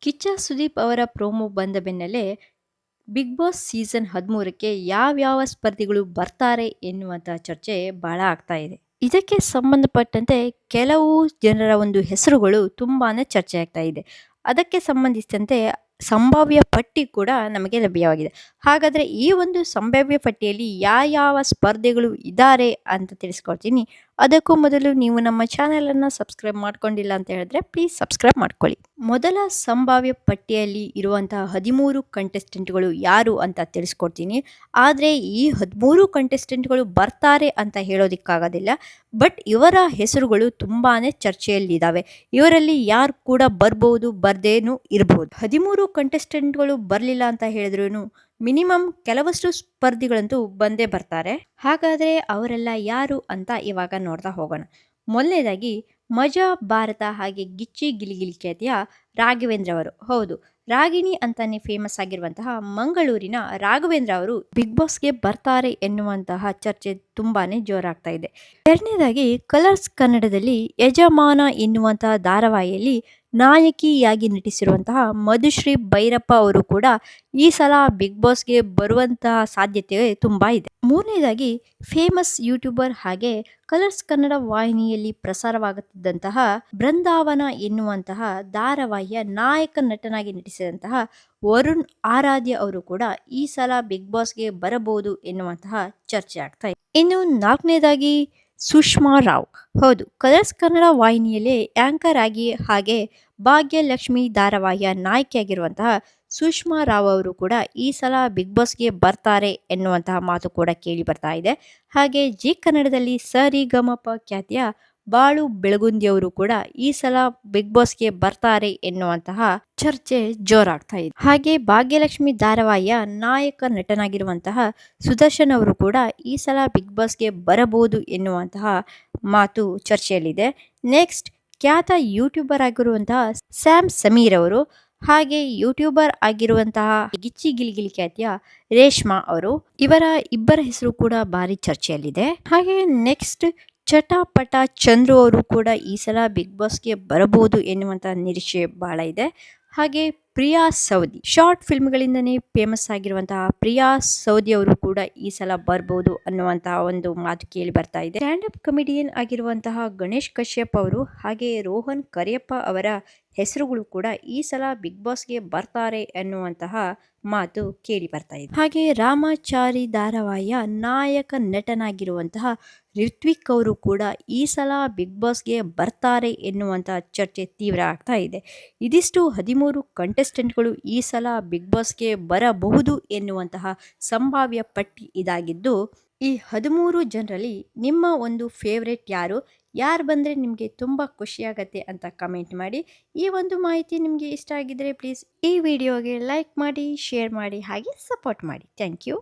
ಕಿಚ್ಚ ಸುದೀಪ್ ಅವರ ಪ್ರೋಮೋ ಬಂದ ಬೆನ್ನಲ್ಲೇ ಬಿಗ್ ಬಾಸ್ ಸೀಸನ್ 13ಕ್ಕೆ ಯಾವ್ಯಾವ ಸ್ಪರ್ಧಿಗಳು ಬರ್ತಾರೆ ಎನ್ನುವಂಥ ಚರ್ಚೆ ಬಹಳ ಆಗ್ತಾ ಇದೆ. ಇದಕ್ಕೆ ಸಂಬಂಧಪಟ್ಟಂತೆ ಕೆಲವು ಜನರ ಒಂದು ಹೆಸರುಗಳು ತುಂಬಾನೇ ಚರ್ಚೆ ಆಗ್ತಾ ಇದೆ. ಅದಕ್ಕೆ ಸಂಬಂಧಿಸಿದಂತೆ ಸಂಭಾವ್ಯ ಪಟ್ಟಿ ಕೂಡ ನಮಗೆ ಲಭ್ಯವಾಗಿದೆ. ಹಾಗಾದರೆ ಈ ಒಂದು ಸಂಭಾವ್ಯ ಪಟ್ಟಿಯಲ್ಲಿ ಯಾವ ಸ್ಪರ್ಧೆಗಳು ಇದ್ದಾರೆ ಅಂತ ತಿಳಿಸ್ಕೊಡ್ತೀನಿ. ಅದಕ್ಕೂ ಮೊದಲು ನೀವು ನಮ್ಮ ಚಾನೆಲನ್ನು ಸಬ್ಸ್ಕ್ರೈಬ್ ಮಾಡ್ಕೊಂಡಿಲ್ಲ ಅಂತ ಹೇಳಿದ್ರೆ ಪ್ಲೀಸ್ ಸಬ್ಸ್ಕ್ರೈಬ್ ಮಾಡ್ಕೊಳ್ಳಿ. ಮೊದಲ ಸಂಭಾವ್ಯ ಪಟ್ಟಿಯಲ್ಲಿ ಇರುವಂತಹ 13 ಕಂಟೆಸ್ಟೆಂಟ್ಗಳು ಯಾರು ಅಂತ ತಿಳಿಸ್ಕೊಡ್ತೀನಿ. ಆದರೆ ಈ 13 ಕಂಟೆಸ್ಟೆಂಟ್ಗಳು ಬರ್ತಾರೆ ಅಂತ ಹೇಳೋದಕ್ಕಾಗೋದಿಲ್ಲ. ಬಟ್ ಇವರ ಹೆಸರುಗಳು ತುಂಬಾ ಚರ್ಚೆಯಲ್ಲಿದ್ದಾವೆ. ಇವರಲ್ಲಿ ಯಾರು ಕೂಡ ಬರ್ಬೋದು, ಬರ್ದೇನೂ ಇರಬಹುದು. 13 ಕಂಟೆಸ್ಟೆಂಟ್ಗಳು ಬರಲಿಲ್ಲ ಅಂತ ಹೇಳಿದ್ರೂ ಮಿನಿಮಮ್ ಕೆಲವಷ್ಟು ಸ್ಪರ್ಧಿಗಳಂತೂ ಬಂದೇ ಬರ್ತಾರೆ. ಹಾಗಾದರೆ ಅವರೆಲ್ಲ ಯಾರು ಅಂತ ಇವಾಗ ನೋಡ್ತಾ ಹೋಗೋಣ. ಮೊದಲನೇದಾಗಿ ಮಜಾ ಭಾರತ ಹಾಗೆ ಗಿಚ್ಚಿ ಗಿಲಿಗಿಲಿ ಖ್ಯಾತಿಯ ರಾಘವೇಂದ್ರ ಅವರು. ಹೌದು, ರಾಗಿಣಿ ಅಂತಾನೆ ಫೇಮಸ್ ಆಗಿರುವಂತಹ ಮಂಗಳೂರಿನ ರಾಘವೇಂದ್ರ ಅವರು ಬಿಗ್ ಬಾಸ್ಗೆ ಬರ್ತಾರೆ ಎನ್ನುವಂತಹ ಚರ್ಚೆ ತುಂಬಾನೇ ಜೋರಾಗ್ತಾ ಇದೆ. ಎರಡನೇದಾಗಿ ಕಲರ್ಸ್ ಕನ್ನಡದಲ್ಲಿ ಯಜಮಾನ ಎನ್ನುವಂತಹ ಧಾರಾವಾಹಿಯಲ್ಲಿ ನಾಯಕಿಯಾಗಿ ನಟಿಸಿರುವಂತಹ ಮಧುಶ್ರೀ ಭೈರಪ್ಪ ಅವರು ಕೂಡ ಈ ಸಲ ಬಿಗ್ ಬಾಸ್ಗೆ ಬರುವಂತಹ ಸಾಧ್ಯತೆ ತುಂಬಾ ಇದೆ. ಮೂರನೇದಾಗಿ ಫೇಮಸ್ ಯೂಟ್ಯೂಬರ್ ಹಾಗೆ ಕಲರ್ಸ್ ಕನ್ನಡ ವಾಹಿನಿಯಲ್ಲಿ ಪ್ರಸಾರವಾಗುತ್ತಿದ್ದಂತಹ ಬೃಂದಾವನ ಎನ್ನುವಂತಹ ಧಾರಾವಾಹಿಯ ನಾಯಕ ನಟನಾಗಿ ನಟಿಸಿದಂತಹ ವರುಣ್ ಆರಾಧ್ಯ ಅವರು ಕೂಡ ಈ ಸಲ ಬಿಗ್ ಬಾಸ್ಗೆ ಬರಬಹುದು ಎನ್ನುವಂತಹ ಚರ್ಚೆ ಆಗ್ತಾ ಇದೆ. ಇನ್ನು ನಾಲ್ಕನೇದಾಗಿ ಸುಷ್ಮಾ ರಾವ್. ಹೌದು, ಕಲರ್ಸ್ ಕನ್ನಡ ವಾಹಿನಿಯಲ್ಲಿ ಆಂಕರ್ ಆಗಿ ಹಾಗೆ ಭಾಗ್ಯಲಕ್ಷ್ಮಿ ಧಾರಾವಾಹಿಯ ನಾಯಕಿಯಾಗಿರುವಂತಹ ಸುಷ್ಮಾ ರಾವ್ ಅವರು ಕೂಡ ಈ ಸಲ ಬಿಗ್ ಬಾಸ್ಗೆ ಬರ್ತಾರೆ ಎನ್ನುವಂತಹ ಮಾತು ಕೂಡ ಕೇಳಿ ಬರ್ತಾ ಇದೆ. ಹಾಗೆ ಜಿ ಕನ್ನಡದಲ್ಲಿ ಸರಿಗಮಪ ಖ್ಯಾತಿಯ ಬಾಳು ಬೆಳಗುಂದಿಯವರು ಕೂಡ ಈ ಸಲ ಬಿಗ್ ಬಾಸ್ಗೆ ಬರ್ತಾರೆ ಎನ್ನುವಂತಹ ಚರ್ಚೆ ಜೋರಾಗ್ತಾ ಇದೆ. ಹಾಗೆ ಭಾಗ್ಯಲಕ್ಷ್ಮಿ ಧಾರಾವಾಹಿಯ ನಾಯಕ ನಟನಾಗಿರುವಂತಹ ಸುದರ್ಶನ್ ಅವರು ಕೂಡ ಈ ಸಲ ಬಿಗ್ ಬಾಸ್ಗೆ ಬರಬಹುದು ಎನ್ನುವಂತಹ ಮಾತು ಚರ್ಚೆಯಲ್ಲಿದೆ. ನೆಕ್ಸ್ಟ್, ಖ್ಯಾತ ಯೂಟ್ಯೂಬರ್ ಆಗಿರುವಂತಹ ಸ್ಯಾಮ್ ಸಮೀರ್ ಅವರು ಹಾಗೆ ಯೂಟ್ಯೂಬರ್ ಆಗಿರುವಂತಹ ಗಿಚ್ಚಿ ಗಿಲಿಗಿಲಿ ಖ್ಯಾತಿಯ ರೇಷ್ಮಾ ಅವರು, ಇವರ ಇಬ್ಬರ ಹೆಸರು ಕೂಡ ಭಾರಿ ಚರ್ಚೆಯಲ್ಲಿದೆ. ಹಾಗೆ ನೆಕ್ಸ್ಟ್, ಚಟಾಪಟ ಚಂದ್ರು ಅವರು ಕೂಡ ಈ ಸಲ ಬಿಗ್ ಬಾಸ್ಗೆ ಬರಬಹುದು ಎನ್ನುವಂತಹ ನಿರೀಕ್ಷೆ ಬಹಳ ಇದೆ. ಹಾಗೆ ಪ್ರಿಯಾ ಸೌದಿ, ಶಾರ್ಟ್ ಫಿಲ್ಮ್ಗಳಿಂದನೇ ಫೇಮಸ್ ಆಗಿರುವಂತಹ ಪ್ರಿಯಾ ಸೌದಿ ಅವರು ಕೂಡ ಈ ಸಲ ಬರ್ಬೋದು ಅನ್ನುವಂತಹ ಒಂದು ಮಾತು ಕೇಳಿ ಬರ್ತಾ ಇದೆ. ಸ್ಟ್ಯಾಂಡ್ ಅಪ್ ಕಮಿಡಿಯನ್ ಆಗಿರುವಂತಹ ಗಣೇಶ್ ಕಶ್ಯಪ್ ಅವರು ಹಾಗೆ ರೋಹನ್ ಕರಿಯಪ್ಪ ಅವರ ಹೆಸರುಗಳು ಕೂಡ ಈ ಸಲ ಬಿಗ್ ಬಾಸ್ಗೆ ಬರ್ತಾರೆ ಅನ್ನುವಂತಹ ಮಾತು ಕೇಳಿ ಬರ್ತಾ ಇದೆ. ಹಾಗೆ ರಾಮಾಚಾರಿ ಧಾರಾವಾಹಿಯ ನಾಯಕ ನಟನಾಗಿರುವಂತಹ ರಿತ್ವಿಕ್ ಅವರು ಕೂಡ ಈ ಸಲ ಬಿಗ್ ಬಾಸ್ಗೆ ಬರ್ತಾರೆ ಎನ್ನುವಂತಹ ಚರ್ಚೆ ತೀವ್ರ ಆಗ್ತಾ ಇದೆ. ಇದಿಷ್ಟು 13 ಕಂಟೆಸ್ಟೆಂಟ್ಗಳು ಈ ಸಲ ಬಿಗ್ ಬಾಸ್ಗೆ ಬರಬಹುದು ಎನ್ನುವಂತಹ ಸಂಭಾವ್ಯ ಪಟ್ಟಿ ಇದಾಗಿದ್ದು, ಈ 13 ಜನರಲ್ಲಿ ನಿಮ್ಮ ಒಂದು ಫೇವ್ರೆಟ್ ಯಾರು ಬಂದರೆ ನಿಮಗೆ ತುಂಬ ಖುಷಿಯಾಗತ್ತೆ ಅಂತ ಕಮೆಂಟ್ ಮಾಡಿ. ಈ ಒಂದು ಮಾಹಿತಿ ನಿಮಗೆ ಇಷ್ಟ ಆಗಿದ್ದರೆ ಪ್ಲೀಸ್ ಈ ವಿಡಿಯೋಗೆ ಲೈಕ್ ಮಾಡಿ, ಶೇರ್ ಮಾಡಿ ಹಾಗೆ ಸಪೋರ್ಟ್ ಮಾಡಿ. Thank you.